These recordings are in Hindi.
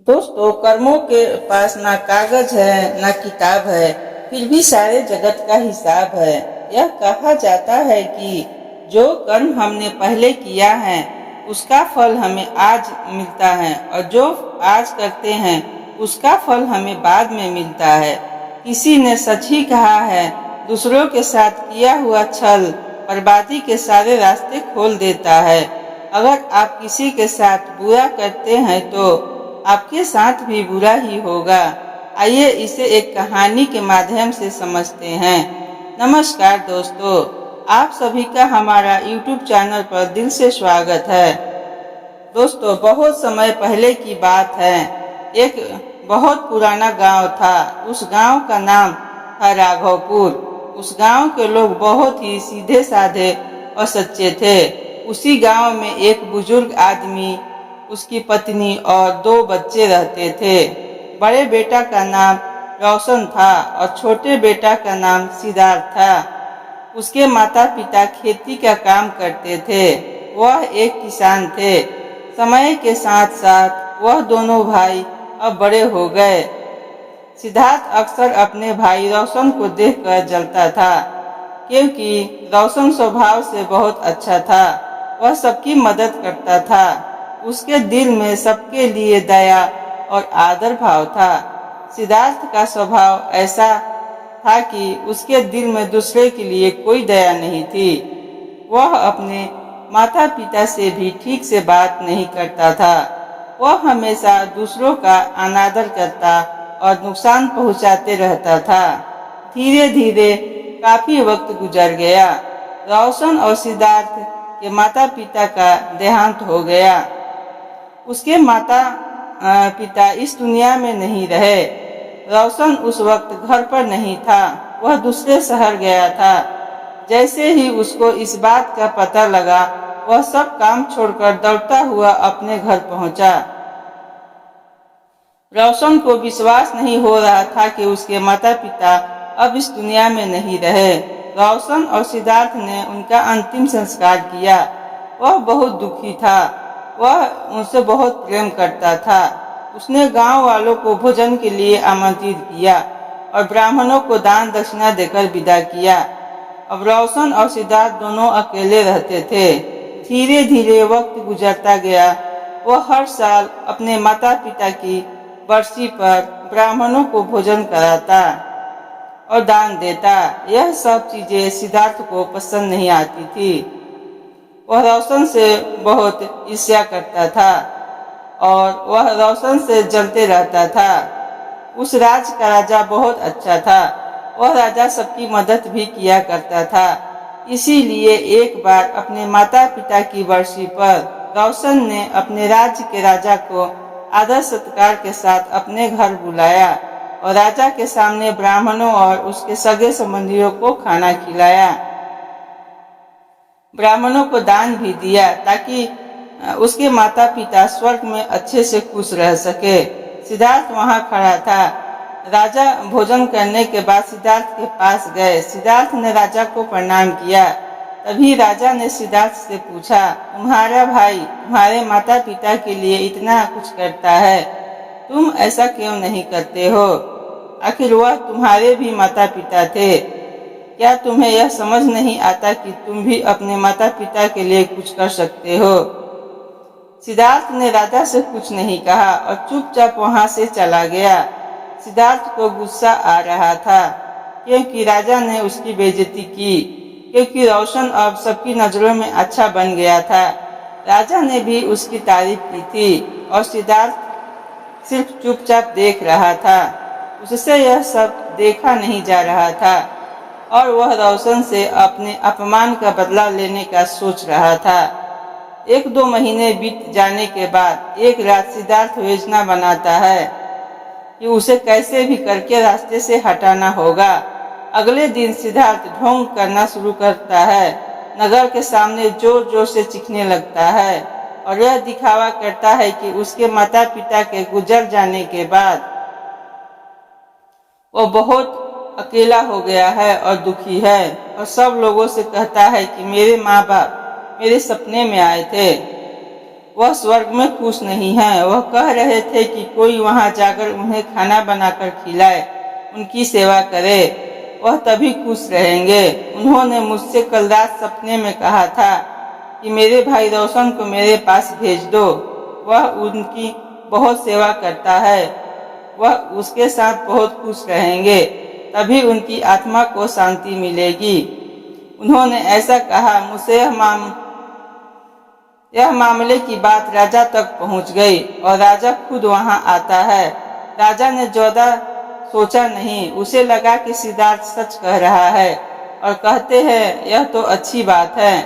दोस्तों, कर्मों के पास ना कागज है ना किताब है, फिर भी सारे जगत का हिसाब है। यह कहा जाता है कि जो कर्म हमने पहले किया है उसका फल हमें आज मिलता है और जो आज करते हैं उसका फल हमें बाद में मिलता है। किसी ने सच ही कहा है, दूसरों के साथ किया हुआ छल बर्बादी के सारे रास्ते खोल देता है। अगर आप किसी के साथ बुरा करते हैं तो आपके साथ भी बुरा ही होगा। आइए इसे एक कहानी के माध्यम से समझते हैं। नमस्कार दोस्तों, आप सभी का हमारा YouTube चैनल पर दिल से स्वागत है। दोस्तों, बहुत समय पहले की बात है। एक बहुत पुराना गांव था। उस गांव का नाम था राघवपुर। उस गांव के लोग बहुत ही सीधे साधे और सच्चे थे। उसी गांव में एक बुजुर्ग आदमी, उसकी पत्नी और 2 बच्चे रहते थे। बड़े बेटा का नाम रोशन था और छोटे बेटा का नाम सिद्धार्थ था। उसके माता पिता खेती का काम करते थे। वह एक किसान थे। समय के साथ साथ वह दोनों भाई अब बड़े हो गए। सिद्धार्थ अक्सर अपने भाई रोशन को देखकर जलता था, क्योंकि रोशन स्वभाव से बहुत अच्छा था। वह सबकी मदद करता था। उसके दिल में सबके लिए दया और आदर भाव था। सिद्धार्थ का स्वभाव ऐसा था कि उसके दिल में दूसरे के लिए कोई दया नहीं थी। वह अपने माता पिता से भी ठीक से बात नहीं करता था। वह हमेशा दूसरों का अनादर करता और नुकसान पहुंचाते रहता था। धीरे धीरे काफी वक्त गुजर गया। रोशन और सिद्धार्थ के माता पिता का देहांत हो गया। उसके माता पिता इस दुनिया में नहीं रहे। रोशन उस वक्त घर पर नहीं था, वह दूसरे शहर गया था। जैसे ही उसको इस बात का पता लगा, वह सब काम छोड़कर दौड़ता हुआ अपने घर पहुंचा। रोशन को विश्वास नहीं हो रहा था कि उसके माता पिता अब इस दुनिया में नहीं रहे। रोशन और सिद्धार्थ ने उनका अंतिम संस्कार किया। वह बहुत दुखी था। वह उनसे बहुत प्रेम करता था। उसने गांव वालों को भोजन के लिए आमंत्रित किया और ब्राह्मणों को दान दक्षिणा देकर विदा किया। अब रोशन और सिद्धार्थ दोनों अकेले रहते थे। धीरे धीरे वक्त गुजरता गया। वह हर साल अपने माता पिता की बरसी पर ब्राह्मणों को भोजन कराता और दान देता। यह सब चीजें सिद्धार्थ को पसंद नहीं आती थी। वह रोशन से बहुत ईर्ष्या करता था और वह रोशन से जलते रहता था। उस राज का राजा बहुत अच्छा था। वह राजा सबकी मदद भी किया करता था। इसीलिए एक बार अपने माता पिता की बरसी पर रोशन ने अपने राज्य के राजा को आदर सत्कार के साथ अपने घर बुलाया और राजा के सामने ब्राह्मणों और उसके सगे संबंधियों को खाना खिलाया। ब्राह्मणों को दान भी दिया ताकि उसके माता पिता स्वर्ग में अच्छे से खुश रह सके। सिद्धार्थ वहां खड़ा था। राजा भोजन करने के बाद सिद्धार्थ के पास गए। सिद्धार्थ ने राजा को प्रणाम किया। तभी राजा ने सिद्धार्थ से पूछा, तुम्हारा भाई तुम्हारे माता पिता के लिए इतना कुछ करता है, तुम ऐसा क्यों नहीं करते हो? आखिर वह तुम्हारे भी माता पिता थे। क्या तुम्हें यह समझ नहीं आता कि तुम भी अपने माता पिता के लिए कुछ कर सकते हो? सिद्धार्थ ने राजा से कुछ नहीं कहा और चुपचाप वहां से चला गया। सिद्धार्थ को गुस्सा आ रहा था, क्योंकि राजा ने उसकी बेइज्जती की, क्योंकि रोशन अब सबकी नजरों में अच्छा बन गया था। राजा ने भी उसकी तारीफ की थी और सिद्धार्थ सिर्फ चुपचाप देख रहा था। उससे यह सब देखा नहीं जा रहा था और वह रोशन से अपने अपमान का बदला लेने का सोच रहा था। 1-2 महीने बीत जाने के बाद एक रात सिद्धार्थ योजना बनाता है कि उसे कैसे भी करके रास्ते से हटाना होगा। अगले दिन सिद्धार्थ ढोंग करना शुरू करता है। नगर के सामने जोर जोर से चीखने लगता है और यह दिखावा करता है कि उसके माता पिता के गुजर जाने के बाद वो बहुत अकेला हो गया है और दुखी है और सब लोगों से कहता है कि मेरे माँ बाप मेरे सपने में आए थे। वह स्वर्ग में खुश नहीं है। वह कह रहे थे कि कोई वहां जाकर उन्हें खाना बनाकर खिलाए, उनकी सेवा करे, वह तभी खुश रहेंगे। उन्होंने मुझसे कल रात सपने में कहा था कि मेरे भाई रोशन को मेरे पास भेज दो, वह उनकी बहुत सेवा करता है, वह उसके साथ बहुत खुश रहेंगे, तभी उनकी आत्मा को शांति मिलेगी। उन्होंने ऐसा कहा। मुझसे यह मामले की बात राजा तक पहुंच गई और राजा खुद वहां आता है। राजा ने ज्यादा सोचा नहीं, उसे लगा कि सिद्धार्थ सच कह रहा है और कहते हैं यह तो अच्छी बात है,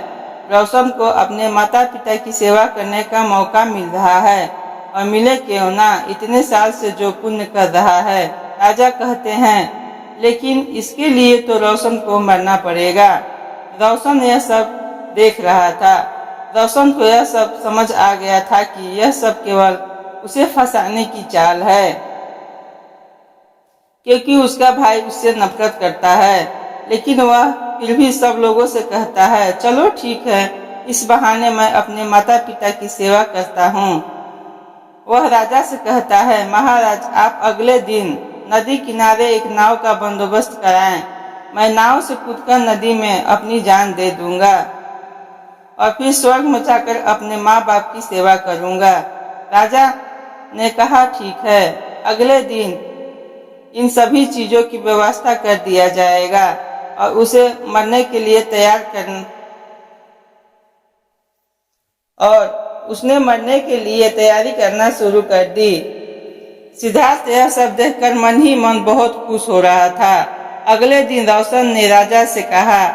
रोशन को अपने माता पिता की सेवा करने का मौका मिल रहा है और मिले क्यों ना, इतने साल से जो पुण्य कर रहा है। राजा कहते हैं लेकिन इसके लिए तो रोशन को मरना पड़ेगा। रोशन यह सब देख रहा था। रोशन को यह सब समझ आ गया था कि यह सब केवल उसे फंसाने की चाल है, क्योंकि उसका भाई उससे नफरत करता है। लेकिन वह फिर भी सब लोगों से कहता है चलो ठीक है, इस बहाने मैं अपने माता पिता की सेवा करता हूँ। वह राजा से कहता है महाराज, आप अगले दिन नदी किनारे एक नाव का बंदोबस्त कराएं, मैं नाव से कूदकर नदी में अपनी जान दे दूंगा और फिर स्वर्ग में जाकर अपने माँ बाप की सेवा करूंगा। राजा ने कहा ठीक है, अगले दिन इन सभी चीजों की व्यवस्था कर दिया जाएगा और उसे मरने के लिए तैयार करना और उसने मरने के लिए तैयारी करना शुरू कर दी। सिद्धार्थ यह सब देखकर मन ही मन बहुत खुश हो रहा था। अगले दिन रोशन ने राजा से कहा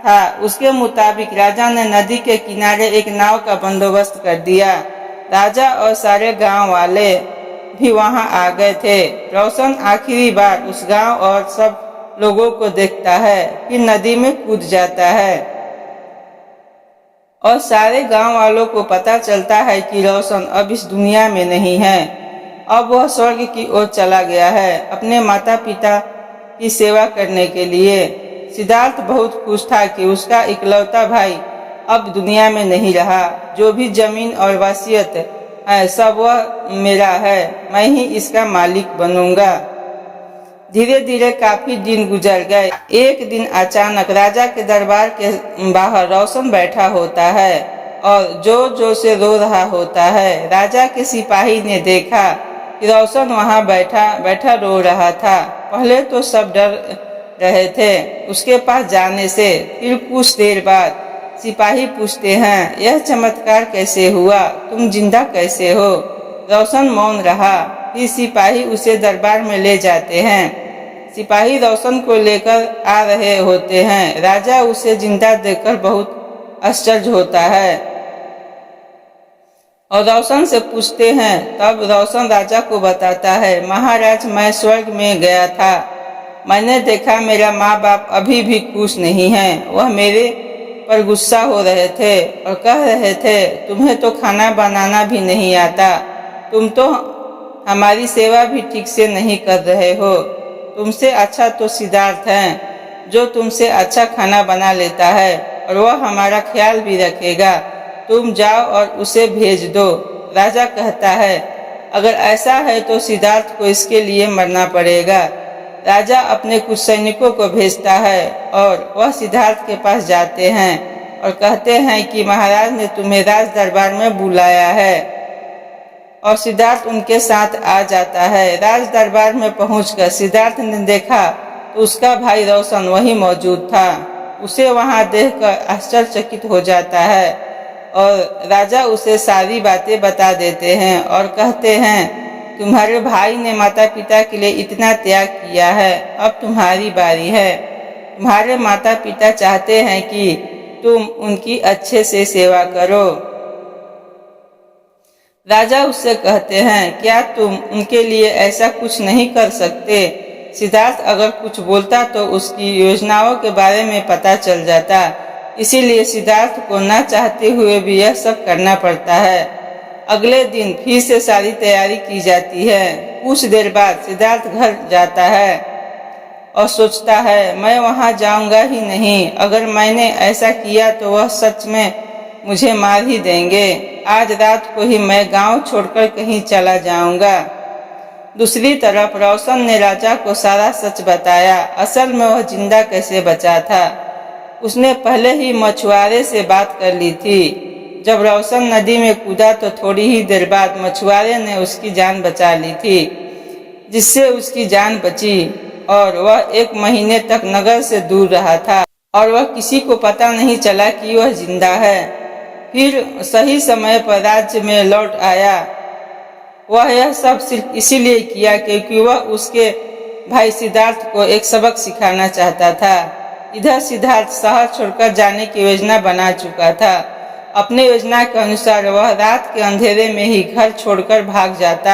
था, उसके मुताबिक राजा ने नदी के किनारे एक नाव का बंदोबस्त कर दिया। राजा और सारे गांव वाले भी वहां आ गए थे। रोशन आखिरी बार उस गांव और सब लोगों को देखता है, फिर नदी में कूद जाता है और सारे गांव वालों को पता चलता है कि रोशन अब इस दुनिया में नहीं है। अब वह स्वर्ग की ओर चला गया है अपने माता पिता की सेवा करने के लिए। सिद्धार्थ बहुत खुश था कि उसका इकलौता भाई अब दुनिया में नहीं रहा। जो भी जमीन और वसीयत है सब वह मेरा है, मैं ही इसका मालिक बनूंगा। धीरे धीरे काफी दिन गुजर गए। एक दिन अचानक राजा के दरबार के बाहर रोशन बैठा होता है और जोर जोर से रो रहा होता है। राजा के सिपाही ने देखा कि रोशन वहां बैठा रो रहा था। पहले तो सब डर रहे थे उसके पास जाने से। फिर कुछ देर बाद सिपाही पूछते हैं यह चमत्कार कैसे हुआ, तुम जिंदा कैसे हो? रोशन मौन रहा। फिर सिपाही उसे दरबार में ले जाते हैं। सिपाही रोशन को लेकर आ रहे होते हैं। राजा उसे जिंदा देखकर बहुत आश्चर्य होता है और रोशन से पूछते हैं। तब रोशन राजा को बताता है महाराज, मैं स्वर्ग में गया था, मैंने देखा मेरा माँ बाप अभी भी खुश नहीं हैं। वह मेरे पर गुस्सा हो रहे थे और कह रहे थे तुम्हें तो खाना बनाना भी नहीं आता, तुम तो हमारी सेवा भी ठीक से नहीं कर रहे हो। तुमसे अच्छा तो सिद्धार्थ है जो तुमसे अच्छा खाना बना लेता है और वह हमारा ख्याल भी रखेगा। तुम जाओ और उसे भेज दो। राजा कहता है अगर ऐसा है तो सिद्धार्थ को इसके लिए मरना पड़ेगा। राजा अपने कुछ सैनिकों को भेजता है और वह सिद्धार्थ के पास जाते हैं और कहते हैं कि महाराज ने तुम्हें राज दरबार में बुलाया है और सिद्धार्थ उनके साथ आ जाता है। राज दरबार में पहुंचकर सिद्धार्थ ने देखा तो उसका भाई रोशन वहीं मौजूद था। उसे वहां देखकर आश्चर्यचकित हो जाता है और राजा उसे सारी बातें बता देते हैं और कहते हैं तुम्हारे भाई ने माता पिता के लिए इतना त्याग किया है, अब तुम्हारी बारी है। तुम्हारे माता पिता चाहते हैं कि तुम उनकी अच्छे से सेवा करो। राजा उससे कहते हैं क्या तुम उनके लिए ऐसा कुछ नहीं कर सकते? सिद्धार्थ अगर कुछ बोलता तो उसकी योजनाओं के बारे में पता चल जाता, इसीलिए सिद्धार्थ को न चाहते हुए भी यह सब करना पड़ता है। अगले दिन फिर से सारी तैयारी की जाती है। कुछ देर बाद सिद्धार्थ घर जाता है और सोचता है मैं वहां जाऊंगा ही नहीं, अगर मैंने ऐसा किया तो वह सच में मुझे मार ही देंगे। आज रात को ही मैं गांव छोड़कर कहीं चला जाऊंगा। दूसरी तरफ रोशन ने राजा को सारा सच बताया। असल में वह जिंदा कैसे बचा था, उसने पहले ही मछुआरे से बात कर ली थी। जब रोशन नदी में कूदा तो थोड़ी ही देर बाद मछुआरे ने उसकी जान बचा ली थी, जिससे उसकी जान बची और वह 1 महीने तक नगर से दूर रहा था और वह किसी को पता नहीं चला कि वह जिंदा है। फिर सही समय पर राज्य में लौट आया। वह यह सब सिर्फ इसीलिए किया क्योंकि वह उसके भाई सिद्धार्थ को एक सबक सिखाना चाहता था। इधर सिद्धार्थ शहर छोड़कर जाने की योजना बना चुका था। अपने योजना के अनुसार वह रात के अंधेरे में ही घर छोड़कर भाग जाता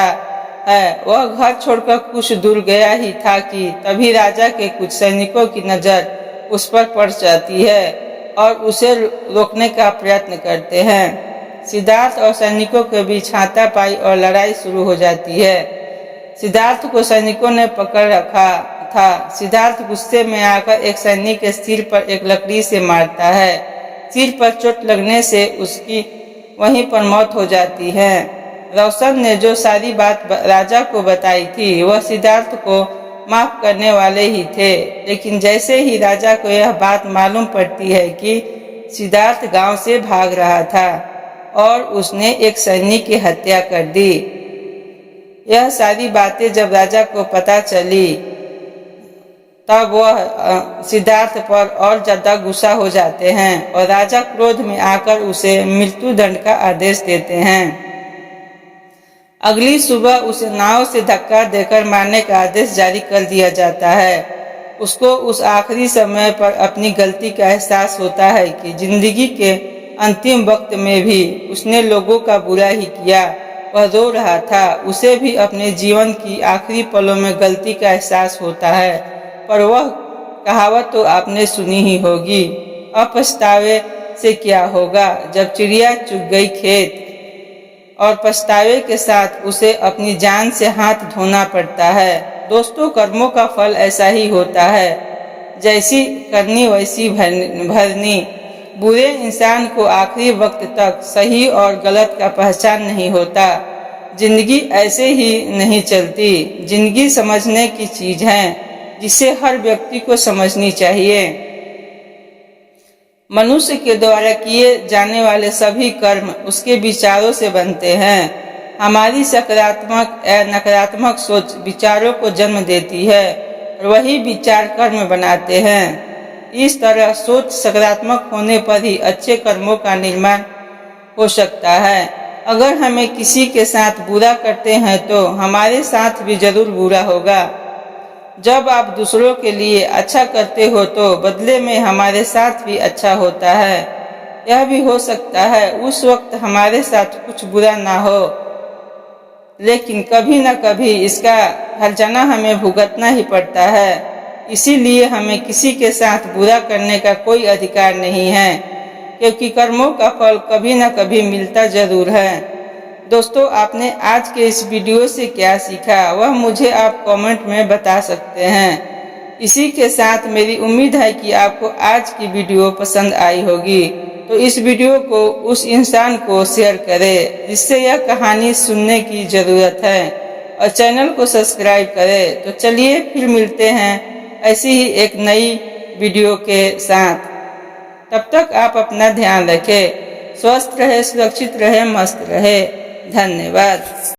है। वह घर छोड़कर कुछ दूर गया ही था कि तभी राजा के कुछ सैनिकों की नजर उस पर पड़ जाती है और उसे रोकने का प्रयत्न करते हैं। सिद्धार्थ और सैनिकों के बीच हाथापाई और लड़ाई शुरू हो जाती है। सिद्धार्थ को सैनिकों ने पकड़ रखा था। सिद्धार्थ गुस्से में आकर एक सैनिक के सिर पर एक लकड़ी से मारता है। सिर पर चोट लगने से उसकी वहीं पर मौत हो जाती है। रोशन ने जो सारी बात राजा को बताई थी वह सिद्धार्थ को माफ करने वाले ही थे, लेकिन जैसे ही राजा को यह बात मालूम पड़ती है कि सिद्धार्थ गांव से भाग रहा था और उसने एक सैनिक की हत्या कर दी, यह सारी बातें जब राजा को पता चली तब वह सिद्धार्थ पर और ज्यादा गुस्सा हो जाते हैं और राजा क्रोध में आकर उसे मृत्यु दंड का आदेश देते हैं। अगली सुबह उसे नाव से धक्का देकर मारने का आदेश जारी कर दिया जाता है। उसको उस आखिरी समय पर अपनी गलती का एहसास होता है कि जिंदगी के अंतिम वक्त में भी उसने लोगों का बुरा ही किया। वह रो रहा था। उसे भी अपने जीवन की आखिरी पलों में गलती का एहसास होता है, पर वह कहावत तो आपने सुनी ही होगी, अब पछतावे से क्या होगा जब चिड़िया चुग गई खेत। और पछतावे के साथ उसे अपनी जान से हाथ धोना पड़ता है। दोस्तों, कर्मों का फल ऐसा ही होता है, जैसी करनी वैसी भरनी। बुरे इंसान को आखिरी वक्त तक सही और गलत का पहचान नहीं होता। जिंदगी ऐसे ही नहीं चलती। जिंदगी समझने की चीज है जिसे हर व्यक्ति को समझनी चाहिए। मनुष्य के द्वारा किए जाने वाले सभी कर्म उसके विचारों से बनते हैं। हमारी सकारात्मक या नकारात्मक सोच विचारों को जन्म देती है और वही विचार कर्म बनाते हैं। इस तरह सोच सकारात्मक होने पर ही अच्छे कर्मों का निर्माण हो सकता है। अगर हमें किसी के साथ बुरा करते हैं तो हमारे साथ भी जरूर बुरा होगा। जब आप दूसरों के लिए अच्छा करते हो तो बदले में हमारे साथ भी अच्छा होता है। यह भी हो सकता है उस वक्त हमारे साथ कुछ बुरा ना हो, लेकिन कभी न कभी इसका हर्जाना हमें भुगतना ही पड़ता है। इसीलिए हमें किसी के साथ बुरा करने का कोई अधिकार नहीं है, क्योंकि कर्मों का फल कभी न कभी मिलता जरूर है। दोस्तों, आपने आज के इस वीडियो से क्या सीखा वह मुझे आप कमेंट में बता सकते हैं। इसी के साथ मेरी उम्मीद है कि आपको आज की वीडियो पसंद आई होगी, तो इस वीडियो को उस इंसान को शेयर करें जिससे यह कहानी सुनने की जरूरत है, और चैनल को सब्सक्राइब करें। तो चलिए फिर मिलते हैं ऐसी ही एक नई वीडियो के साथ। तब तक आप अपना ध्यान रखें, स्वस्थ रहे, सुरक्षित रहे, मस्त रहे। धन्यवाद।